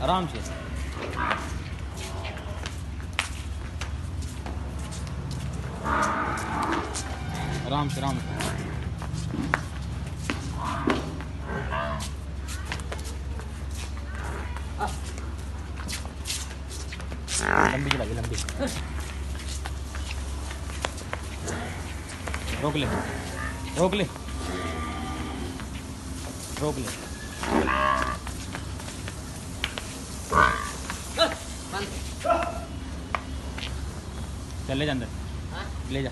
आराम से। आराम से आराम से। लंबी चलाइए लंबी। रोक ले रोक ले रोक ले। चल ले जा अंदर, ले जा।